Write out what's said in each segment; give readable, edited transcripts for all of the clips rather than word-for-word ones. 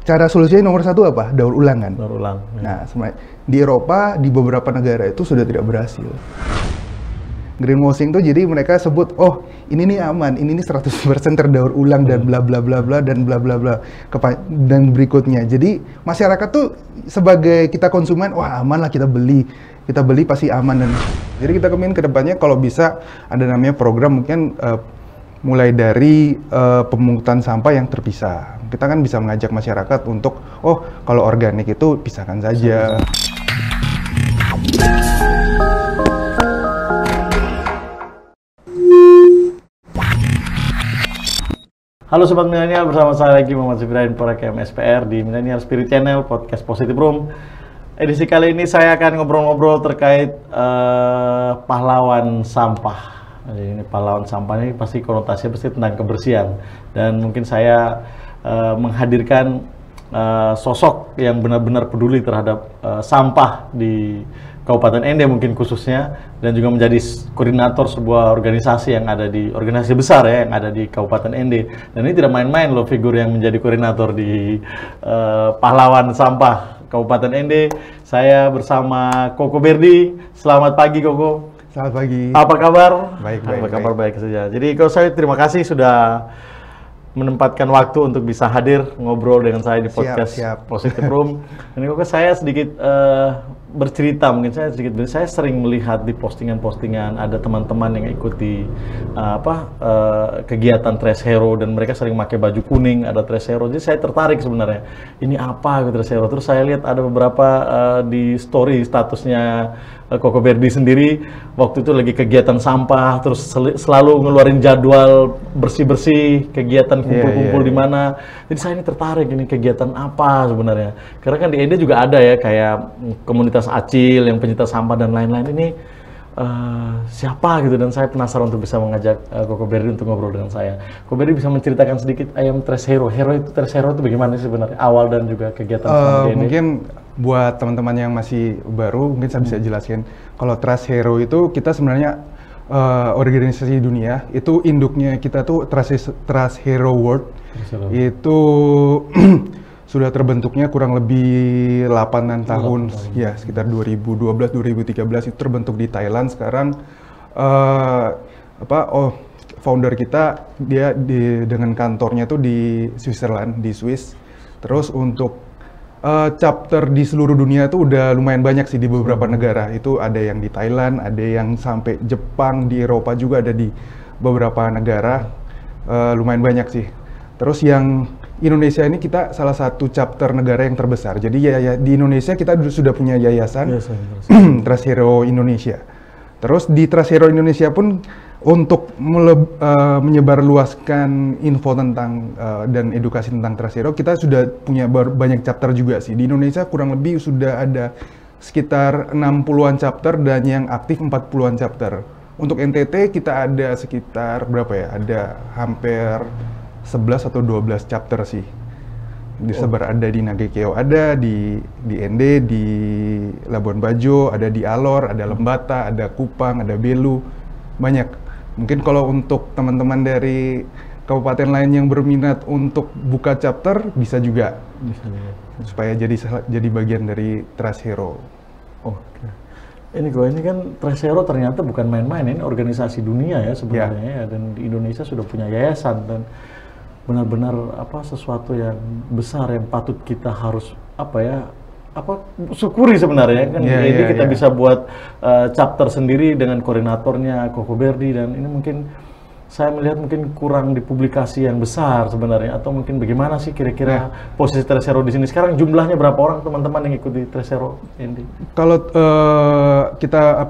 cara solusinya nomor satu apa? Daur ulang kan? Daur ulang. Nah, di Eropa, di beberapa negara itu sudah tidak berhasil. Greenwashing tuh jadi mereka sebut, oh ini nih aman, ini nih 100% terdaur ulang dan bla bla bla bla dan bla bla bla dan berikutnya. Jadi masyarakat tuh sebagai kita konsumen, wah aman lah kita beli pasti aman. Dan jadi kita kemungkinan kedepannya kalau bisa ada namanya program mungkin mulai dari pemungutan sampah yang terpisah. Kita kan bisa mengajak masyarakat untuk, oh kalau organik itu pisahkan saja. Halo Sobat Milenial, bersama saya lagi Muhammad Zibrain Program SPR di Millennial Spirit Channel, podcast Positive Room. Edisi kali ini saya akan ngobrol-ngobrol terkait pahlawan sampah. Jadi ini pahlawan sampah ini pasti konotasinya pasti tentang kebersihan. Dan mungkin saya menghadirkan sosok yang benar-benar peduli terhadap sampah di Kabupaten Ende mungkin khususnya, dan juga menjadi koordinator sebuah organisasi organisasi besar ya yang ada di Kabupaten Ende. Dan ini tidak main-main loh figur yang menjadi koordinator di pahlawan sampah Kabupaten Ende. Saya bersama Koko Berdi. Selamat pagi Koko. Selamat pagi. Apa kabar? Baik. Kabar baik saja. Jadi Koko, saya terima kasih sudah menempatkan waktu untuk bisa hadir ngobrol dengan saya di podcast Positive Room. Dan Koko, saya sedikit bercerita, saya sering melihat di postingan-postingan ada teman-teman yang ikuti kegiatan Trash Hero, dan mereka sering pakai baju kuning, ada Trash Hero. Jadi saya tertarik sebenarnya, ini apa Trash Hero. Terus saya lihat ada beberapa di story statusnya Koko Berdi sendiri, waktu itu lagi kegiatan sampah, terus selalu ngeluarin jadwal bersih-bersih, kegiatan kumpul-kumpul di mana. Jadi saya ini tertarik, ini kegiatan apa sebenarnya. Karena kan di Ende juga ada ya, kayak komunitas Acil yang pencinta sampah dan lain-lain. Ini siapa gitu, dan saya penasaran untuk bisa mengajak Koko Berdi untuk ngobrol dengan saya. Koko Berdi bisa menceritakan sedikit ayam Trash Hero. Trash Hero itu bagaimana sih sebenarnya awal dan juga kegiatan sampah ini? Mungkin buat teman-teman yang masih baru, mungkin saya bisa jelaskan. Kalau Trash Hero itu kita sebenarnya organisasi dunia, itu induknya kita tuh Trash Hero World. Itu sudah terbentuknya kurang lebih 8 tahun, ya sekitar 2012-2013 itu terbentuk di Thailand. Sekarang founder kita dia dengan kantornya tuh di Switzerland, di Swiss. Terus untuk chapter di seluruh dunia itu udah lumayan banyak sih di beberapa negara. Itu ada yang di Thailand, ada yang sampai Jepang, di Eropa juga ada di beberapa negara, lumayan banyak sih. Terus yang Indonesia ini kita salah satu chapter negara yang terbesar. Jadi ya di Indonesia kita sudah punya yayasan Trash Hero Indonesia. Terus di Trash Hero Indonesia pun untuk menyebarluaskan info tentang dan edukasi tentang Trash Hero, kita sudah punya banyak chapter juga sih. Di Indonesia kurang lebih sudah ada sekitar 60-an chapter dan yang aktif 40-an chapter. Untuk NTT kita ada sekitar berapa ya? Ada hampir 11 atau 12 chapter sih. Disebar ada di Nagekeo, ada di Ende, di Labuan Bajo, ada di Alor, ada Lembata, ada Kupang, ada Belu, banyak. Mungkin kalau untuk teman-teman dari kabupaten lain yang berminat untuk buka chapter bisa juga, supaya jadi bagian dari Trash Hero. Ini kan Trash Hero ternyata bukan main-main, ini organisasi dunia ya sebenarnya ya, dan di Indonesia sudah punya yayasan, dan benar-benar sesuatu yang besar yang patut kita harus syukuri sebenarnya kan. Ini kita bisa buat chapter sendiri dengan koordinatornya Koko Berdi, dan ini mungkin saya melihat mungkin kurang di publikasi yang besar sebenarnya, atau mungkin bagaimana sih kira-kira posisi Trash Hero di sini sekarang, jumlahnya berapa orang teman-teman yang ikuti Trash Hero ini? Kalau kita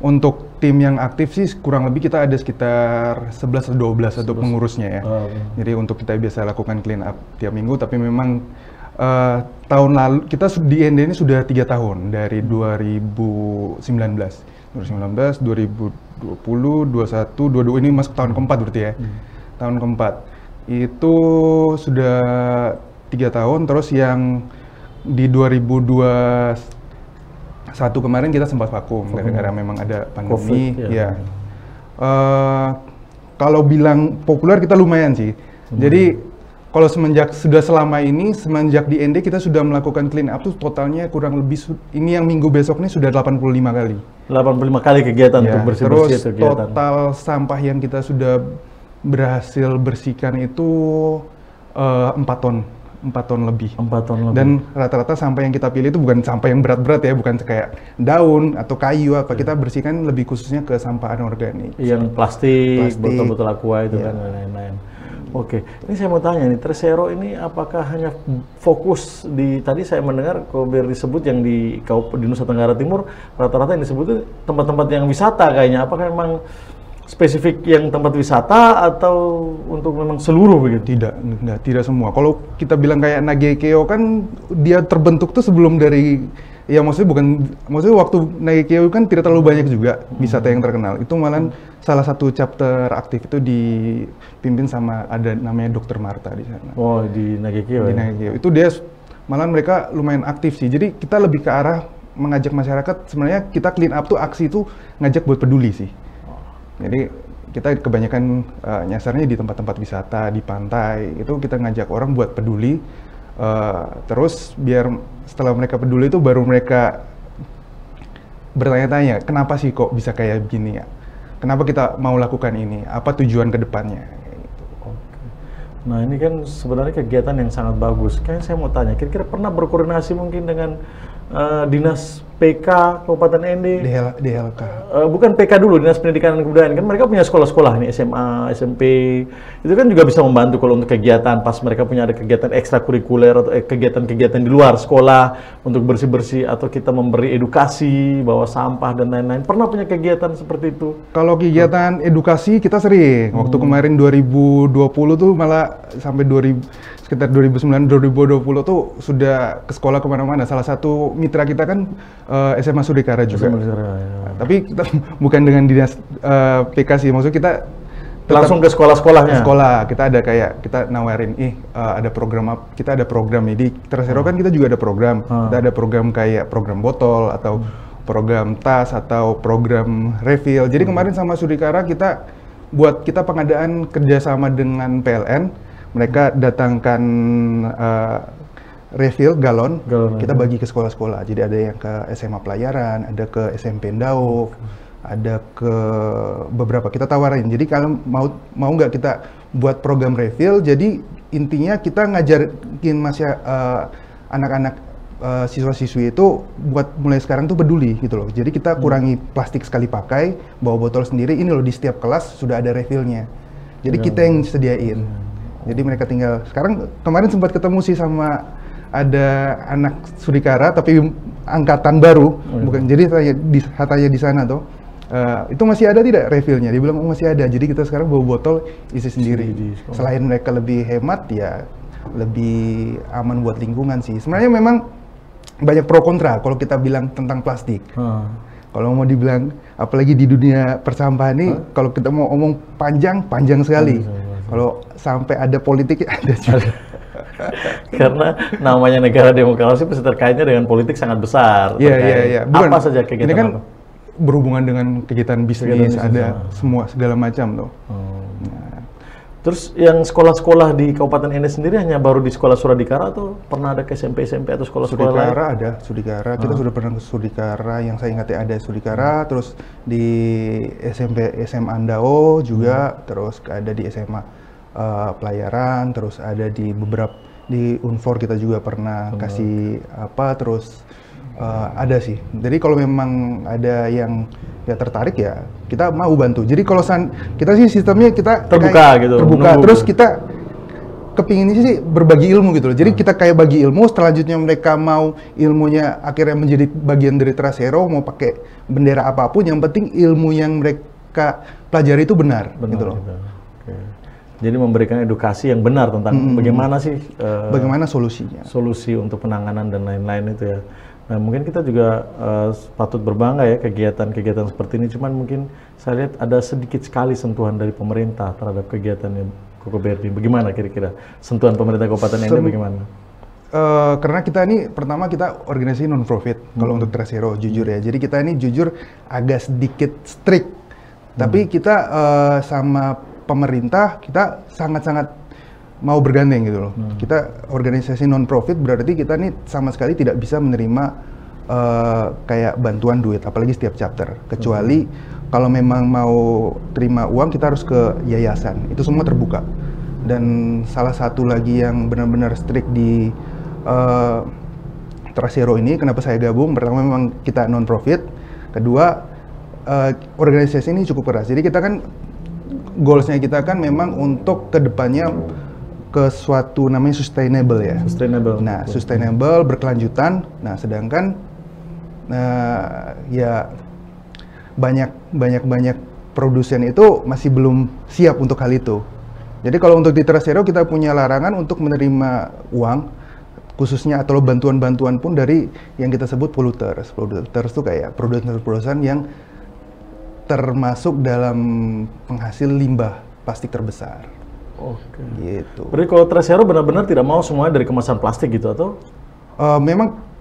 untuk tim yang aktif sih kurang lebih kita ada sekitar 11 atau 12 untuk pengurusnya ya. Jadi untuk kita biasa lakukan clean up tiap minggu, tapi memang tahun lalu kita di Ende ini sudah 3 tahun, dari 2019, 2020, 21, 22, ini masuk tahun keempat berarti ya. Tahun keempat itu sudah 3 tahun. Terus yang di 2021 kemarin kita sempat vakum gara-gara memang ada pandemi. COVID, ya. Kalau bilang populer kita lumayan sih. Jadi Kalau sudah selama ini, semenjak di ND kita sudah melakukan clean up tuh totalnya kurang lebih, ini yang minggu besok nih sudah 85 kali. 85 kali kegiatan Ya, untuk bersih-bersih terus kegiatan. total sampah yang kita sudah berhasil bersihkan itu 4 ton. 4 ton lebih. 4 ton lebih. Dan rata-rata sampah yang kita pilih itu bukan sampah yang berat-berat ya, bukan kayak daun atau kayu apa. Kita bersihkan lebih khususnya ke sampah anorganik. Yang plastik, Plastik. botol-botol aqua itu Iya. kan, dan lain-lain. Oke, ini saya mau tanya nih, Tresero ini apakah hanya fokus di, tadi saya mendengar Kober disebut yang di Nusa Tenggara Timur, rata-rata yang disebut itu tempat-tempat yang wisata kayaknya. Apakah memang spesifik yang tempat wisata atau untuk memang seluruh begitu? Tidak semua. Kalau kita bilang kayak Nagekeo kan dia terbentuk tuh sebelum dari, ya maksudnya waktu Nagekeo kan tidak terlalu banyak juga wisata yang terkenal. Itu malah salah satu chapter aktif itu dipimpin sama ada namanya Dr. Marta di sana. Oh, di Nagekeo Di ya? Nagekeo. Itu dia malah mereka lumayan aktif sih. Jadi kita lebih ke arah mengajak masyarakat, sebenarnya kita clean up tuh aksi itu ngajak buat peduli sih. Jadi kita kebanyakan nyasarnya di tempat-tempat wisata, di pantai, itu kita ngajak orang buat peduli. Terus biar setelah mereka peduli itu baru mereka bertanya-tanya, kenapa sih kok bisa kayak begini ya? Kenapa kita mau lakukan ini? Apa tujuan ke depannya? Nah, ini kan sebenarnya kegiatan yang sangat bagus. Kayaknya saya mau tanya, kira-kira pernah berkoordinasi mungkin dengan Dinas PK Kabupaten ND? DLK. Bukan PK dulu, Dinas Pendidikan dan Kebudayaan. Kan mereka punya sekolah-sekolah nih, SMA, SMP. Itu kan juga bisa membantu kalau untuk kegiatan, pas mereka punya ada kegiatan ekstrakurikuler atau kegiatan-kegiatan di luar sekolah untuk bersih-bersih, atau kita memberi edukasi bawa sampah dan lain-lain. Pernah punya kegiatan seperti itu? Kalau kegiatan edukasi kita sering. Waktu kemarin 2020 tuh malah sampai sekitar 2009-2020 tuh sudah ke sekolah kemana-mana. Salah satu mitra kita kan SMA Sudikara juga. Ya. Tapi kita bukan dengan dinas PK sih, maksudnya kita Langsung ke sekolah-sekolahnya? Sekolah, kita ada kayak, kita nawarin, ada kita ada program nih, di Tresero kan kita juga ada program. Kita ada program kayak program botol, atau program tas, atau program refill. Jadi kemarin sama Sudikara kita pengadaan kerjasama dengan PLN. Mereka datangkan refill galon, kita bagi ke sekolah-sekolah. Jadi ada yang ke SMA Pelayaran, ada ke SMP Ndauf, ada ke beberapa kita tawarin. Jadi kalau mau nggak kita buat program refill, jadi intinya kita ngajarin anak-anak siswa-siswi itu buat mulai sekarang tuh peduli gitu loh. Jadi kita kurangi plastik sekali pakai, bawa botol sendiri. Ini loh, di setiap kelas sudah ada refillnya. Jadi kita yang sediain. Jadi mereka tinggal, sekarang kemarin sempat ketemu sih sama ada anak Sudikara tapi angkatan baru, bukan, jadi saya di sana tuh, itu masih ada tidak refillnya? Dia bilang masih ada, jadi kita sekarang bawa botol isi sendiri. Selain mereka lebih hemat, ya lebih aman buat lingkungan sih. Sebenarnya memang banyak pro kontra kalau kita bilang tentang plastik. Kalau mau dibilang, apalagi di dunia persampahan ini, kalau kita mau omong panjang sekali. Kalau sampai ada politik, ada juga. Karena namanya negara demokrasi pasti terkaitnya dengan politik sangat besar. Iya. Apa saja kegiatan? Ini kan berhubungan dengan kegiatan bisnis, ada semua segala macam tuh. Terus yang sekolah-sekolah di Kabupaten ND sendiri hanya baru di sekolah Suradikara, atau pernah ada ke SMP atau sekolah-sekolah lain? Sudikara ada, Sudikara. Kita sudah pernah ke Sudikara, yang saya ingatnya ada Sudikara, terus di SMA Ndao juga, terus ada di SMA Pelayaran, terus ada di Unfor kita juga pernah kasih terus ada sih. Jadi kalau memang ada yang tertarik, ya kita mau bantu. Jadi kalau kita sih sistemnya kita terbuka gitu. Terbuka. Terus kita kepinginnya sih berbagi ilmu gitu loh. Jadi kita kayak bagi ilmu, selanjutnya mereka mau ilmunya akhirnya menjadi bagian dari Tresero, mau pakai bendera apapun, yang penting ilmu yang mereka pelajari itu benar gitu loh. Jadi memberikan edukasi yang benar tentang bagaimana sih bagaimana solusinya. Solusi untuk penanganan dan lain-lain itu ya. Nah, mungkin kita juga patut berbangga ya kegiatan-kegiatan seperti ini. Cuman mungkin saya lihat ada sedikit sekali sentuhan dari pemerintah terhadap kegiatannya Kokoberdi. Bagaimana kira-kira sentuhan pemerintah Kabupaten ND bagaimana? Karena kita ini pertama kita organisasi non profit kalau untuk Tresero, jujur ya. Jadi kita ini jujur agak sedikit strict. Tapi kita sama pemerintah kita sangat-sangat mau bergandeng gitu loh. Kita organisasi non-profit berarti kita nih sama sekali tidak bisa menerima kayak bantuan duit, apalagi setiap chapter. Kecuali kalau memang mau terima uang kita harus ke yayasan. Itu semua terbuka. Dan salah satu lagi yang benar-benar strict di Trasero ini, kenapa saya gabung? Pertama memang kita non-profit. Kedua, organisasi ini cukup keras. Jadi kita kan goalsnya kita kan memang untuk kedepannya ke suatu namanya sustainable ya. Sustainable. Nah, sustainable berkelanjutan. Nah, sedangkan ya banyak produsen itu masih belum siap untuk hal itu. Jadi kalau untuk di Trasero kita punya larangan untuk menerima uang, khususnya atau bantuan-bantuan pun dari yang kita sebut polluters. Polluters itu kayak produsen-produsen yang termasuk dalam penghasil limbah plastik terbesar. Oke. Gitu. Berarti kalau Trasero benar-benar tidak mau semuanya dari kemasan plastik gitu atau? Memang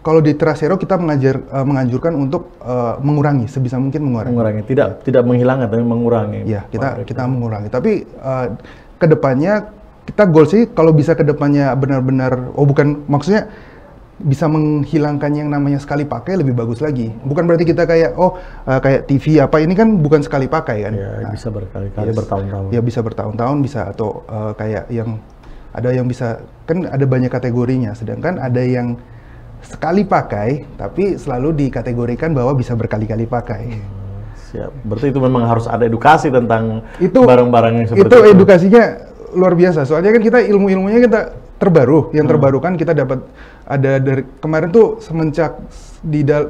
kalau di Trasero kita menganjurkan untuk mengurangi sebisa mungkin mengurangi. Tidak menghilangkan tapi mengurangi. Iya, kita mengurangi. Tapi kedepannya kita goal sih kalau bisa kedepannya benar-benar, bukan maksudnya bisa menghilangkan yang namanya sekali pakai lebih bagus lagi. Bukan berarti kita kayak kayak TV apa ini kan bukan sekali pakai kan. Ya, bisa berkali-kali, bertahun-tahun. Ya bisa bertahun-tahun bisa, atau kayak yang ada yang bisa, kan ada banyak kategorinya. Sedangkan ada yang sekali pakai tapi selalu dikategorikan bahwa bisa berkali-kali pakai. Siap. Berarti itu memang harus ada edukasi tentang Itu barang-barang yang seperti itu. Itu edukasinya luar biasa. Soalnya kan kita ilmunya kita terbaru, yang terbaru kan kita dapat ada dari kemarin tuh semenjak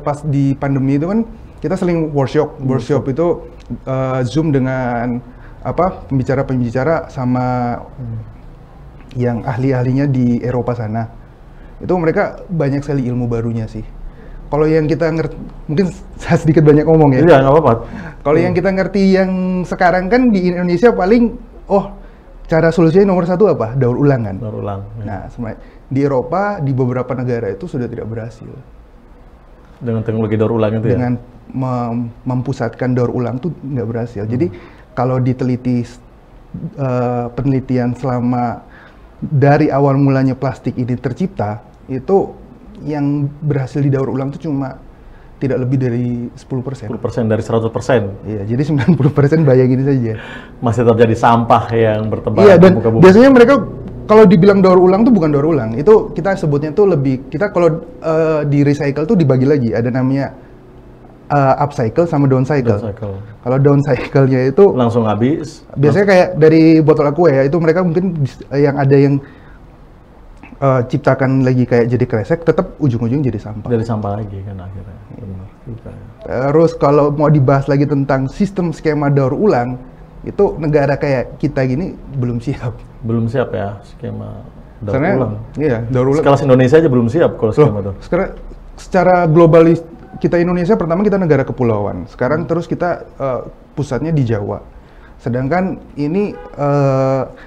pas di pandemi itu kan kita sering workshop itu Zoom dengan pembicara sama yang ahli-ahlinya di Eropa sana. Itu mereka banyak sekali ilmu barunya sih. Kalau yang kita ngerti, mungkin saya sedikit banyak ngomong ya. Iya, nggak apa-apa. Kalau yang kita ngerti yang sekarang kan di Indonesia paling, cara solusinya nomor satu apa? Daur ulang kan? Daur ulang. Ya. Nah, di Eropa, di beberapa negara itu sudah tidak berhasil. Dengan teknologi daur ulang itu dengan mempusatkan daur ulang itu nggak berhasil. Jadi kalau diteliti penelitian selama dari awal mulanya plastik ini tercipta, itu yang berhasil didaur ulang itu cuma tidak lebih dari 10%. 10% dari 100%. Iya, jadi 90% bayangin saja. Masih terjadi sampah yang bertebaran. Iya, dan di muka bumi. biasanya mereka kalau dibilang daur ulang tuh bukan daur ulang. Itu kita sebutnya tuh lebih, kita kalau di recycle tuh dibagi lagi. Ada namanya upcycle sama downcycle. Kalau downcycle-nya itu langsung habis. Biasanya kayak dari botol aqua ya, itu mereka mungkin yang ada yang ciptakan lagi kayak jadi kresek, tetap ujung-ujung jadi sampah. Jadi sampah lagi kan akhirnya. Benar. Terus kalau mau dibahas lagi tentang sistem skema daur ulang, itu negara kayak kita gini belum siap. Belum siap ya skema daur Karena, ulang. Iya, daur ulang. Skala Indonesia aja belum siap kalau skema daur. Sekarang secara globalis kita Indonesia pertama kita negara kepulauan. Sekarang terus kita pusatnya di Jawa. Sedangkan ini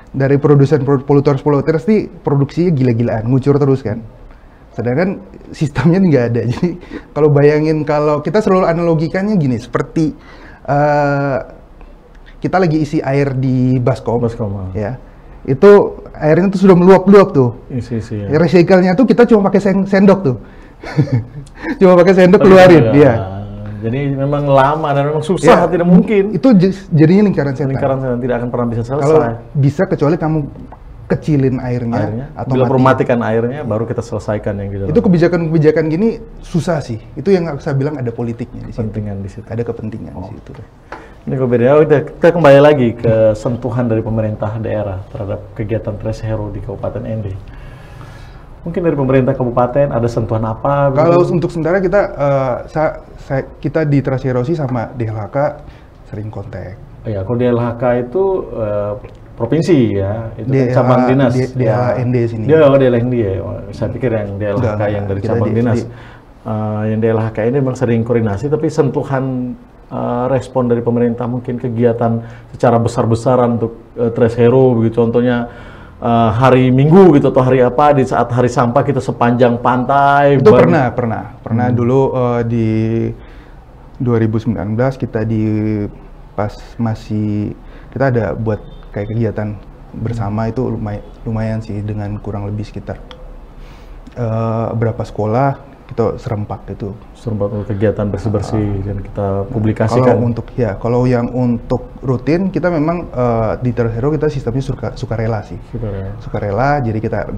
dari produsen polluters sih produksinya gila-gilaan, ngucur terus kan. Sedangkan sistemnya nggak ada. Jadi kalau bayangin, kalau kita selalu analogikannya gini, seperti kita lagi isi air di baskom ya. Itu airnya tuh sudah meluap-luap tuh. Isi ya. Recycle-nya tuh kita cuma pakai sendok tuh. Cuma pakai sendok keluarin, iya. Jadi memang lama dan memang susah, tidak mungkin. Itu jadinya lingkaran setan. Lingkaran setan tidak akan pernah bisa selesai. Kalau bisa kecuali kamu kecilin airnya atau bila mematikan airnya baru kita selesaikan yang gitu. Itu kebijakan-kebijakan gini susah sih. Itu yang saya bilang ada politiknya di situ. Kepentingan di situ. Ada kepentingan di situ. Ini kita kembali lagi ke sentuhan dari pemerintah daerah terhadap kegiatan Trasero di Kabupaten Ende. Mungkin dari pemerintah kabupaten ada sentuhan apa? Kalau untuk sementara kita kita di Trasero sih sama DLHK sering kontak. Iya, kalau DLHK itu provinsi ya, itu cabang dinas. DLHND sini. DLHND ya. Saya pikir yang DLHK yang dari cabang dinas. Yang DLHK ini memang sering koordinasi, tapi sentuhan respon dari pemerintah mungkin kegiatan secara besar-besaran untuk Trasero begitu, contohnya hari Minggu gitu atau hari apa di saat hari sampah kita sepanjang pantai. Itu pernah dulu di 2019 kita pas masih kita ada buat kayak kegiatan bersama itu lumayan sih, dengan kurang lebih sekitar berapa sekolah kita serempak itu. Serempak kegiatan bersih-bersih dan kita publikasikan. Kalau yang untuk rutin kita memang di Trasero kita sistemnya sukarela sih. Sukarela, jadi kita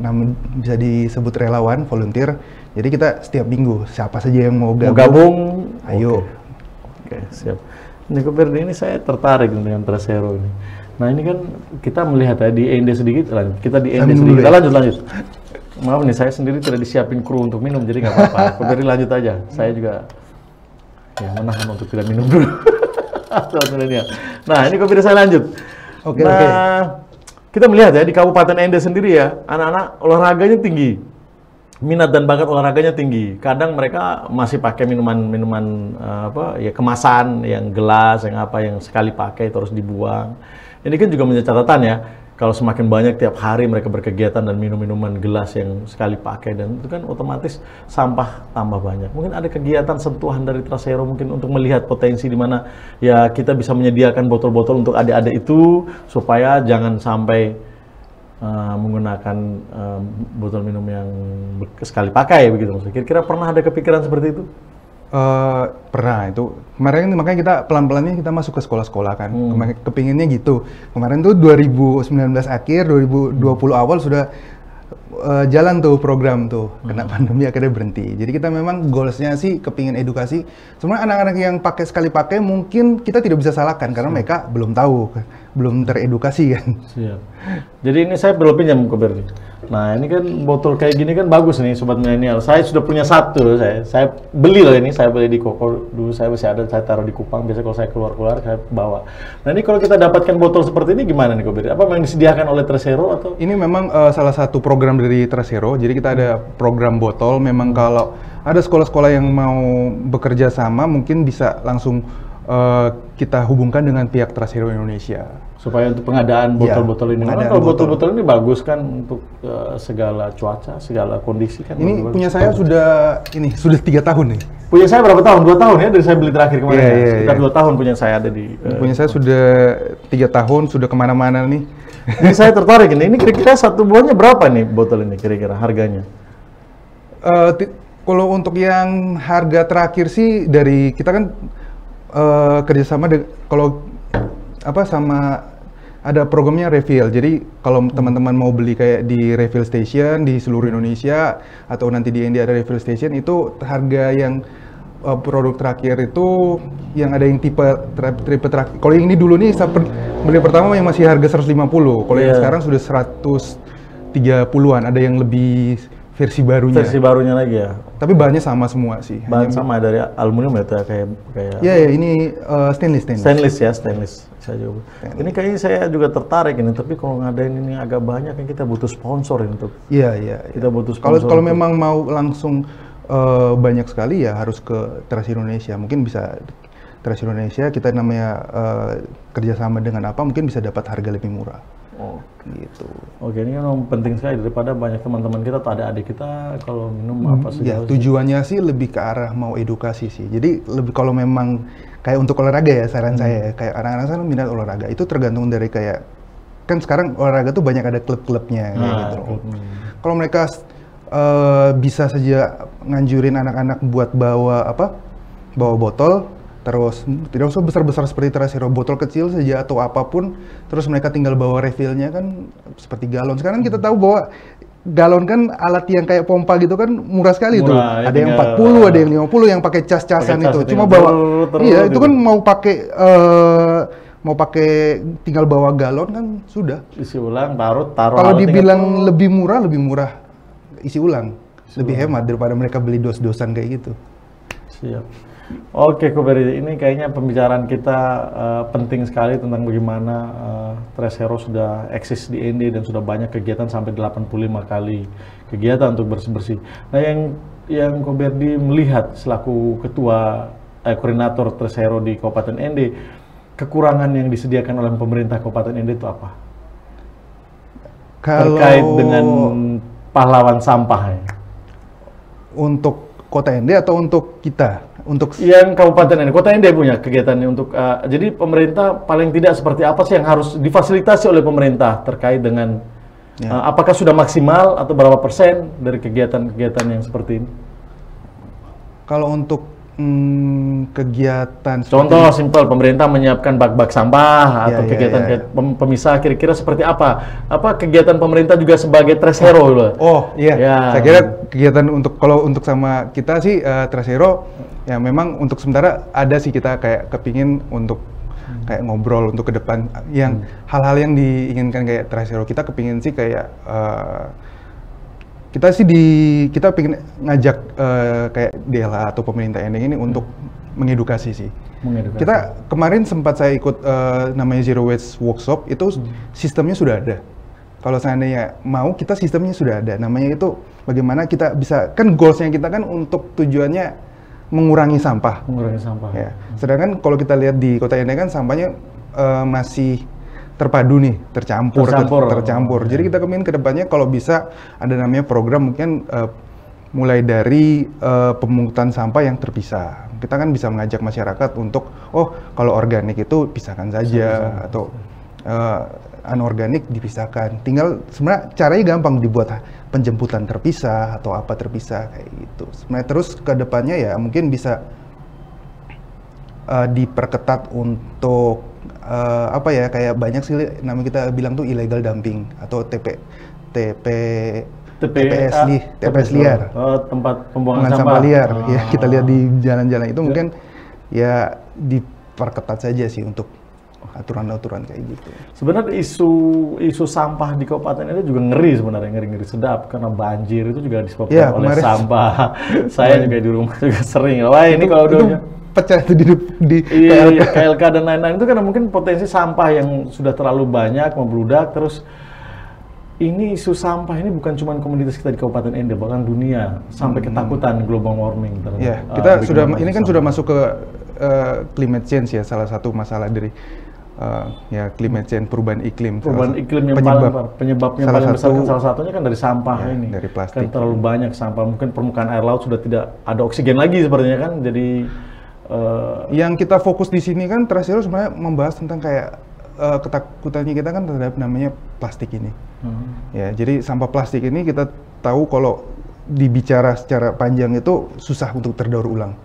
bisa disebut relawan, volunteer. Jadi kita setiap minggu siapa saja yang mau gabung, ayo. Oke, siap. Ini Koberdi, ini saya tertarik dengan Trasero ini. Nah ini kan kita melihat ya di END sedikit, kita di END sedikit. Kita lanjut. Maaf nih, saya sendiri tidak disiapin kru untuk minum, jadi nggak apa-apa. Koberdi lanjut aja. Saya juga ya menahan untuk tidak minum dulu. Nah, ini Koberdi saya lanjut. Oke. Kita melihat ya di Kabupaten END sendiri ya, anak-anak olahraganya tinggi. Minat dan bakat olahraganya tinggi. Kadang mereka masih pakai minuman kemasan, yang gelas, yang sekali pakai terus dibuang. Ini kan juga menjadi catatan ya. Kalau semakin banyak tiap hari mereka berkegiatan dan minum minuman gelas yang sekali pakai, dan itu kan otomatis sampah tambah banyak. Mungkin ada kegiatan sentuhan dari Trasero mungkin untuk melihat potensi di mana ya kita bisa menyediakan botol-botol untuk adik-adik itu supaya jangan sampai menggunakan botol minum yang sekali pakai begitu. Kira-kira pernah ada kepikiran seperti itu? Pernah itu. Kemarin makanya kita pelan-pelannya kita masuk ke sekolah-sekolah kan. Kepinginnya gitu. Kemarin tuh 2019 akhir, 2020 awal sudah jalan tuh program tuh. Kena pandemi akhirnya berhenti. Jadi kita memang goalsnya sih kepingin edukasi. Sebenarnya anak-anak yang pakai sekali pakai mungkin kita tidak bisa salahkan karena mereka belum tahu, belum teredukasi kan. Siap. Jadi ini saya perlu pinjam ke Berdi. Nah ini kan botol kayak gini kan bagus nih sobat milenial. Saya sudah punya satu, saya beli loh ini, saya beli di Koko dulu, saya masih ada, saya taruh di Kupang. Biasanya kalau saya keluar saya bawa. Nah ini kalau kita dapatkan botol seperti ini gimana nih Koberdi? Apa yang disediakan oleh Trasero atau? Ini memang salah satu program dari Trasero. Jadi kita ada program botol. Memang kalau ada sekolah-sekolah yang mau bekerja sama, mungkin bisa langsung kita hubungkan dengan pihak Trasero Indonesia. Supaya untuk pengadaan botol-botol ini. Karena kalau botol-botol ini bagus kan untuk segala cuaca, segala kondisi kan. Ini punya saya sudah 3 tahun nih. Punya saya berapa tahun? 2 tahun ya dari saya beli terakhir kemarin. Sekitar 2 tahun punya saya ada di. Punya saya sudah 3 tahun, sudah kemana-mana nih. Ini saya tertarik ini. Ini kira-kira satu buahnya berapa nih botol ini kira-kira harganya? Kalau untuk yang harga terakhir sih dari kita kan kerjasama sama ada programnya refill. Jadi kalau teman-teman mau beli kayak di refill station di seluruh Indonesia atau nanti di India ada refill station, itu harga yang produk terakhir itu yang ada yang tipe terakhir. Kalau yang ini dulu nih saya beli pertama yang masih harga 150. Kalau yang sekarang sudah 130-an, ada yang lebih versi barunya. Versi barunya lagi ya. Tapi bahannya sama semua sih. Bahan sama dari aluminium ya kayak. Ya ini stainless. Stainless. Saya juga. Ini kayaknya saya juga tertarik ini, tapi kalau ngadain ini agak banyak kan kita butuh sponsor ini untuk. Iya. Kita butuh sponsor. Kalau memang mau langsung banyak sekali ya harus ke Trasero Indonesia. Mungkin bisa Trasero Indonesia, kita namanya kerjasama dengan apa, mungkin bisa dapat harga lebih murah. Oh, gitu. Oke, ini kan penting sekali daripada banyak teman-teman kita atau adik-adik kita kalau minum apa sih? Ya, tujuannya sih lebih ke arah mau edukasi sih. Jadi lebih kalau memang kayak untuk olahraga ya, saran saya kayak anak-anak sana minat olahraga itu tergantung dari kayak kan sekarang olahraga tuh banyak ada klub-klubnya gitu. Kalau mereka bisa saja nganjurin anak-anak buat bawa botol. Terus tidak usah besar-besar seperti Trasero, botol kecil saja atau apapun, terus mereka tinggal bawa refillnya kan seperti galon. Sekarang kita tahu bahwa galon kan alat yang kayak pompa gitu kan murah sekali tuh. Ada yang 40, ada yang 50 yang pakai cas-casan itu. Cuma bawa itu kan mau pakai tinggal bawa galon kan sudah. Isi ulang, taruh. Kalau dibilang lebih murah isi ulang. Lebih hemat daripada mereka beli dos-dosan kayak gitu. Siap. Oke, Koberdi, ini kayaknya pembicaraan kita penting sekali tentang bagaimana Trasero sudah eksis di END dan sudah banyak kegiatan sampai 85 kali kegiatan untuk bersih-bersih. Nah, yang Koberdi melihat selaku ketua koordinator Trasero di Kabupaten END, kekurangan yang disediakan oleh pemerintah Kabupaten END itu apa? Terkait dengan pahlawan sampah. Untuk Kota END atau untuk kita? untuk yang kabupaten ini, kota ini dia punya kegiatannya untuk, jadi pemerintah paling tidak seperti apa sih yang harus difasilitasi oleh pemerintah terkait dengan apakah sudah maksimal atau berapa persen dari kegiatan-kegiatan yang seperti ini? kalau untuk kegiatan Contoh simpel, pemerintah menyiapkan bak-bak sampah atau kegiatan pemisah, kira-kira seperti apa? Apa kegiatan pemerintah juga sebagai Tres Hero loh? Oh iya, saya kira kegiatan kalau untuk sama kita sih Tres Hero ya memang untuk sementara ada sih kita kayak kepingin untuk kayak ngobrol untuk ke depan yang hal-hal yang diinginkan kayak Tres Hero. Kita kepingin sih kayak kita pengen ngajak kayak DLA atau pemerintah Ending ini untuk mengedukasi sih. Kita kemarin sempat saya ikut namanya Zero Waste Workshop, itu sistemnya sudah ada. Kalau seandainya mau, kita sistemnya sudah ada. Namanya itu bagaimana kita bisa, kan goalsnya kita kan untuk tujuannya mengurangi sampah. Mengurangi sampah. Ya. Sedangkan kalau kita lihat di Kota Ending kan sampahnya masih terpadu nih, tercampur. Jadi kita kepingin ke depannya kalau bisa ada namanya program mungkin mulai dari pemungutan sampah yang terpisah. Kita kan bisa mengajak masyarakat untuk, oh kalau organik itu pisahkan saja, atau anorganik dipisahkan. Tinggal sebenarnya caranya gampang, dibuat penjemputan terpisah atau apa terpisah kayak gitu. Sebenarnya terus ke depannya ya mungkin bisa diperketat untuk apa ya, kayak banyak sih namanya kita bilang tuh illegal dumping atau TPS liar. Tempat pembuangan sampah liar. Ya, kita lihat di jalan-jalan itu mungkin ya diperketat saja sih untuk aturan-aturan kayak gitu. Sebenarnya isu sampah di kabupaten ini juga ngeri sebenarnya, ngeri sedap karena banjir itu juga disebabkan oleh sampah. Saya juga di rumah juga sering. Wah, ini kalau udah pecah itu di KLK dan lain-lain itu karena mungkin potensi sampah yang sudah terlalu banyak membludak. Terus ini isu sampah ini bukan cuma komunitas kita di Kabupaten Ende, bahkan dunia sampai ketakutan global warming. Ya, kita sudah ini kan sudah masuk ke climate change ya, salah satu masalah dari ya climate change, perubahan iklim. Perubahan iklim yang penyebabnya paling besar kan salah satunya kan dari sampah ini. Dari plastik. Kan terlalu banyak sampah, mungkin permukaan air laut sudah tidak ada oksigen lagi sepertinya kan, jadi yang kita fokus di sini kan Tres Hero sebenarnya membahas tentang kayak ketakutannya kita kan terhadap namanya plastik ini. Ya, jadi sampah plastik ini kita tahu kalau dibicara secara panjang itu susah untuk terdaur ulang.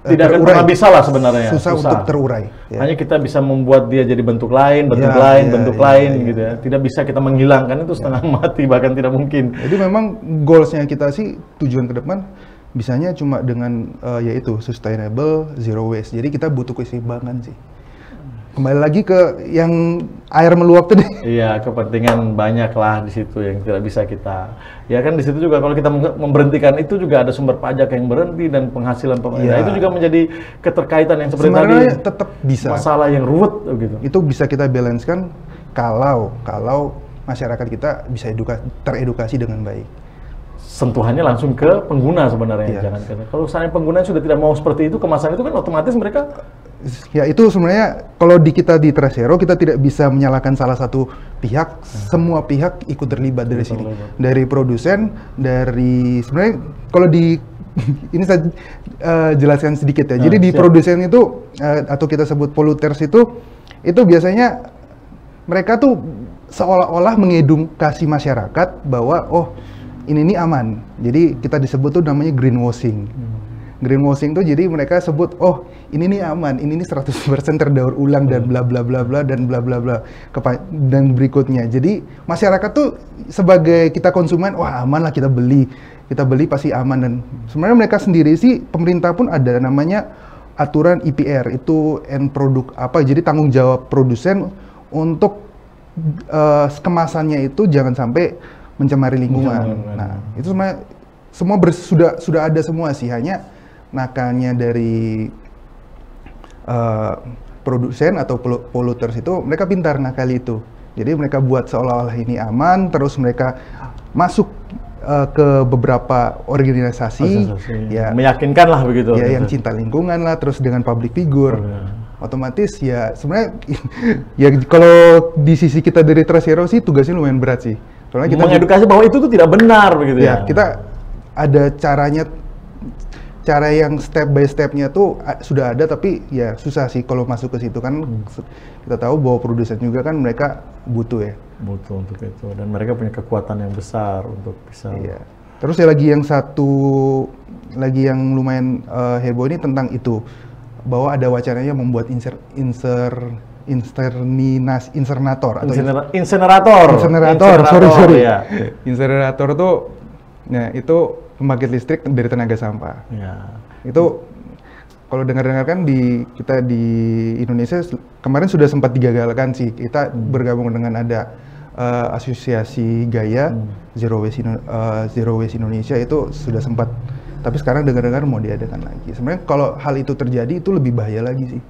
Tidak akan pernah bisa lah sebenarnya. Susah untuk terurai. Ya. Hanya kita bisa membuat dia jadi bentuk lain, bentuk lain gitu ya. Tidak bisa kita menghilangkan itu setengah mati, bahkan tidak mungkin. Jadi memang goalsnya kita sih tujuan ke depan bisanya cuma dengan yaitu sustainable zero waste. Jadi kita butuh keseimbangan sih. Kembali lagi ke yang air meluap tadi. Iya, kepentingan banyak lah di situ yang tidak bisa kita. Ya kan di situ juga kalau kita memberhentikan itu juga ada sumber pajak yang berhenti dan penghasilan pemerintah. Itu juga menjadi keterkaitan yang seperti tadi. Tetap bisa. Masalah yang ruwet gitu. Itu bisa kita balancekan kalau masyarakat kita bisa teredukasi dengan baik. Sentuhannya langsung ke pengguna sebenarnya. Jangan kalau misalnya pengguna sudah tidak mau seperti itu, kemasan itu kan otomatis mereka. Ya itu sebenarnya kalau kita di Tres Hero kita tidak bisa menyalahkan salah satu pihak, semua pihak ikut terlibat dari sini. Dari produsen, dari sebenarnya kalau di ini saya jelaskan sedikit ya. Jadi di produsen itu atau kita sebut polluters itu biasanya mereka tuh seolah-olah mengedukasi masyarakat bahwa oh ini aman. Jadi kita disebut tuh namanya greenwashing. Greenwashing tuh jadi mereka sebut, oh ini nih aman, ini nih 100% terdaur ulang dan bla bla bla bla dan bla bla bla dan berikutnya. Jadi masyarakat tuh sebagai kita konsumen, wah aman lah kita beli pasti aman. Dan sebenarnya mereka sendiri sih, pemerintah pun ada namanya aturan IPR, itu end produk apa, jadi tanggung jawab produsen untuk kemasannya itu jangan sampai mencemari lingkungan. Nah itu semua sudah ada semua sih, hanya nakalnya dari produsen atau polluters itu mereka pintar nakali itu. Jadi mereka buat seolah-olah ini aman, terus mereka masuk ke beberapa organisasi ya meyakinkan lah begitu. Ya yang cinta lingkungan lah, terus dengan public figure. Otomatis ya sebenarnya ya kalau di sisi kita dari Tres Hero sih tugasnya lumayan berat sih. Soalnya kita mengedukasi bahwa itu tuh tidak benar begitu ya. Kita ada caranya cara yang step by stepnya tuh sudah ada, tapi ya susah sih kalau masuk ke situ kan. Kita tahu bahwa produsen juga kan mereka butuh ya. Butuh untuk itu, dan mereka punya kekuatan yang besar untuk bisa. Iya. Terus ya lagi yang satu lagi yang lumayan heboh ini tentang itu, bahwa ada wacananya membuat insenerator atau insenerator. Sorry. Ya. Insenerator tuh, nah itu pembangkit listrik dari tenaga sampah. Ya. Itu kalau dengar-dengar kan kita di Indonesia kemarin sudah sempat digagalkan sih. Kita bergabung dengan ada asosiasi Gaya Zero Waste Indonesia, itu sudah sempat. Tapi sekarang dengar-dengar mau diadakan lagi. Sebenarnya kalau hal itu terjadi itu lebih bahaya lagi sih.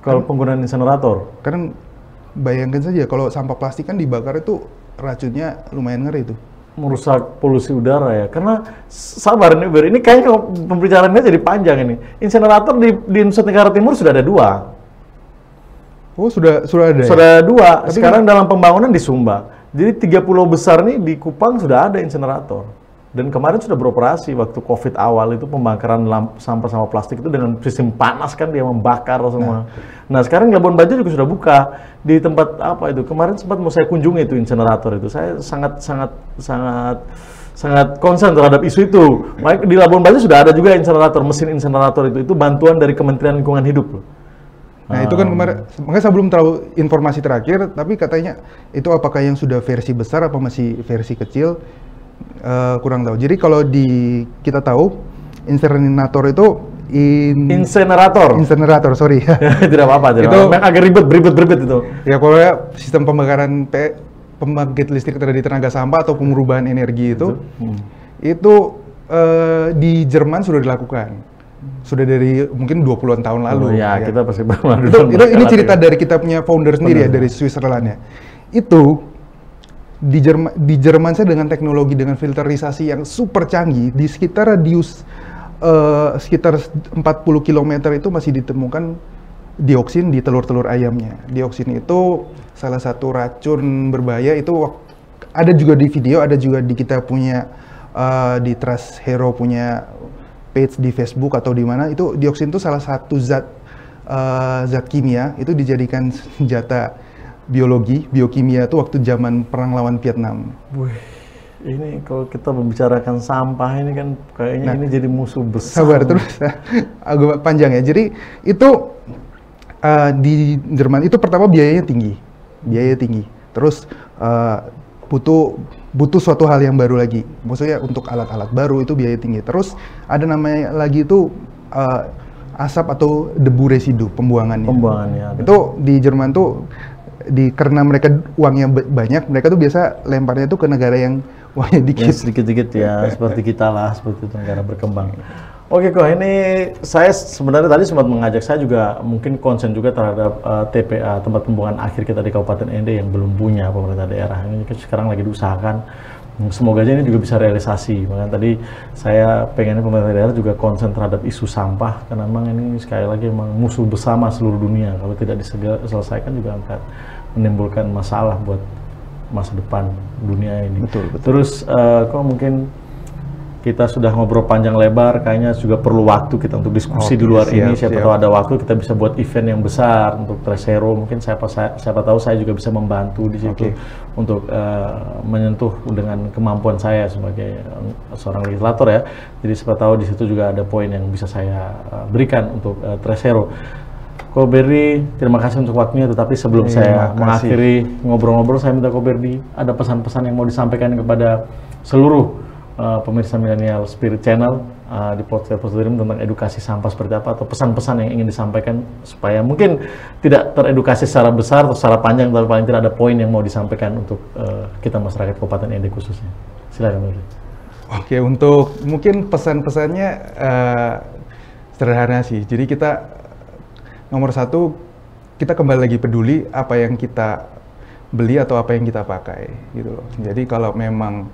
Kalau penggunaan insenerator? Karena bayangkan saja kalau sampah plastik kan dibakar itu racunnya lumayan ngeri itu. Merusak polusi udara ya. Karena sabar nih, Ber, ini kayaknya pembicaraannya jadi panjang ini. Insenerator di Nusa Tenggara Timur sudah ada 2. Oh, sudah ada. Sudah ya? 2. Tapi sekarang dalam pembangunan di Sumba. Jadi 3 pulau besar nih di Kupang sudah ada insenerator. Dan kemarin sudah beroperasi waktu COVID awal itu, pembakaran sampah-sampah plastik itu dengan sistem panas kan, dia membakar semua. Nah sekarang Labuan Bajo juga sudah buka di tempat apa itu, kemarin sempat mau saya kunjungi itu insenerator itu. Saya sangat concern terhadap isu itu. Makanya di Labuan Bajo sudah ada juga insenerator, mesin insenerator itu bantuan dari Kementerian Lingkungan Hidup. Nah itu kan kemarin, makanya saya belum tahu informasi terakhir, tapi katanya itu apakah yang sudah versi besar apa masih versi kecil, kurang tahu. Jadi kalau kita tahu insenerator itu insenerator, sorry. Tidak apa-apa, itu agak ribet itu. Ya kalau sistem pembakaran pembangkit listrik dari tenaga sampah atau perubahan energi itu di Jerman sudah dilakukan. Sudah dari mungkin 20-an tahun lalu. Ya, kita pasti ini cerita dari kita punya founder sendiri ya, dari Switzerland ya. Itu di Jerman saya dengan teknologi, dengan filterisasi yang super canggih, di sekitar radius sekitar 40 km itu masih ditemukan dioksin di telur-telur ayamnya. Dioksin itu salah satu racun berbahaya, itu ada juga di video, ada juga di kita punya di Trust Hero punya page di Facebook atau di mana. Itu dioksin itu salah satu zat kimia, itu dijadikan senjata biokimia itu waktu zaman perang lawan Vietnam. Wih, ini kalau kita membicarakan sampah ini kan kayaknya ini jadi musuh besar. Sabar terus, agak panjang ya. Jadi itu di Jerman itu pertama biayanya tinggi. Terus butuh suatu hal yang baru lagi. Maksudnya untuk alat-alat baru itu biaya tinggi. Terus ada namanya lagi itu asap atau debu residu pembuangannya. Itu di Jerman tuh karena mereka uangnya banyak, mereka tuh biasa lemparnya tuh ke negara yang uangnya dikit. Sedikit-sedikit ya, seperti kita lah, seperti itu, negara berkembang. Oke kok, ini saya sebenarnya tadi sempat mengajak, saya juga mungkin konsen juga terhadap TPA, tempat pembuangan akhir kita di Kabupaten Ende yang belum punya pemerintah daerah. Ini sekarang lagi diusahakan, semoga aja ini juga bisa realisasi. Makanya tadi saya pengennya pemerintah daerah juga konsen terhadap isu sampah, karena memang ini sekali lagi memang musuh bersama seluruh dunia. Kalau tidak diselesaikan juga akan menimbulkan masalah buat masa depan dunia ini. Betul. Terus kok mungkin kita sudah ngobrol panjang lebar, kayaknya juga perlu waktu kita untuk diskusi di luar ini. Siapa tahu ada waktu kita bisa buat event yang besar untuk Trust Hero. Mungkin siapa tahu saya juga bisa membantu di situ untuk menyentuh dengan kemampuan saya sebagai seorang legislator ya. Jadi siapa tahu di situ juga ada poin yang bisa saya berikan untuk Trust Hero. Ko Berdi, terima kasih untuk waktunya. Tetapi sebelum saya mengakhiri ngobrol-ngobrol, saya minta Ko Berdi ada pesan-pesan yang mau disampaikan kepada seluruh pemirsa Millennial Spirit Channel di podcast ini tentang edukasi sampah seperti apa, atau pesan-pesan yang ingin disampaikan supaya mungkin tidak teredukasi secara besar atau secara panjang, tapi paling tidak ada poin yang mau disampaikan untuk kita masyarakat Kabupaten Ende khususnya. Silakan Berdi. Oke, untuk mungkin pesan-pesannya sederhana sih. Jadi kita nomor satu, kita kembali lagi peduli apa yang kita beli atau apa yang kita pakai gitu loh. Jadi kalau memang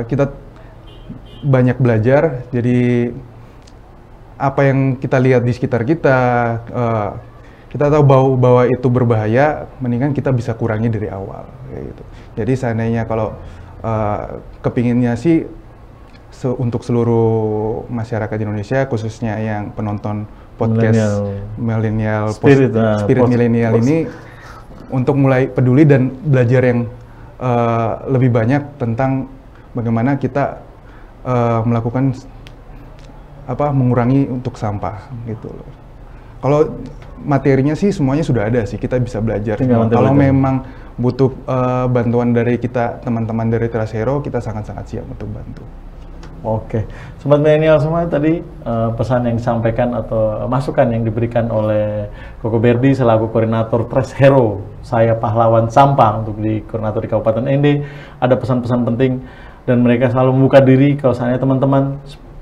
kita banyak belajar, jadi apa yang kita lihat di sekitar kita, kita tahu bahwa itu berbahaya, mendingan kita bisa kurangi dari awal kayak gitu. Jadi seandainya kalau kepinginnya sih untuk seluruh masyarakat Indonesia, khususnya yang penonton podcast milenial, spirit milenial ini, untuk mulai peduli dan belajar yang lebih banyak tentang bagaimana kita melakukan mengurangi untuk sampah gitu loh. Kalau materinya sih semuanya sudah ada sih, kita bisa belajar. Kalau memang butuh bantuan dari kita, teman-teman dari Trasero, kita sangat-sangat siap untuk bantu. Oke, Sobat Milenial semua, tadi pesan yang disampaikan atau masukan yang diberikan oleh Koko Berdi selaku koordinator Trasero, saya pahlawan sampah untuk di koordinator di Kabupaten ND. Ada pesan-pesan penting dan mereka selalu membuka diri kalau seandainya teman-teman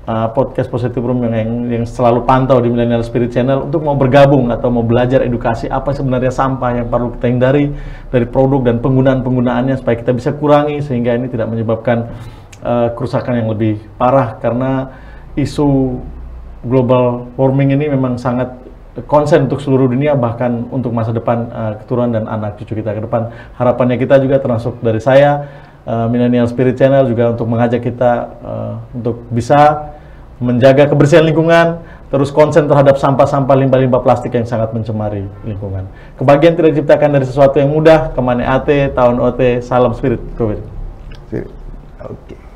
podcast Positive Room yang selalu pantau di Millennial Spirit Channel untuk mau bergabung atau mau belajar edukasi apa sebenarnya sampah yang perlu kita hindari dari produk dan penggunaannya supaya kita bisa kurangi sehingga ini tidak menyebabkan kerusakan yang lebih parah, karena isu global warming ini memang sangat konsen untuk seluruh dunia, bahkan untuk masa depan keturunan dan anak cucu kita ke depan. Harapannya kita juga termasuk dari saya, Millennial Spirit Channel, juga untuk mengajak kita untuk bisa menjaga kebersihan lingkungan, terus konsen terhadap sampah-sampah limbah-limbah plastik yang sangat mencemari lingkungan. Kebahagiaan tidak diciptakan dari sesuatu yang mudah, kemana ate, tahun ote, salam spirit. Oke.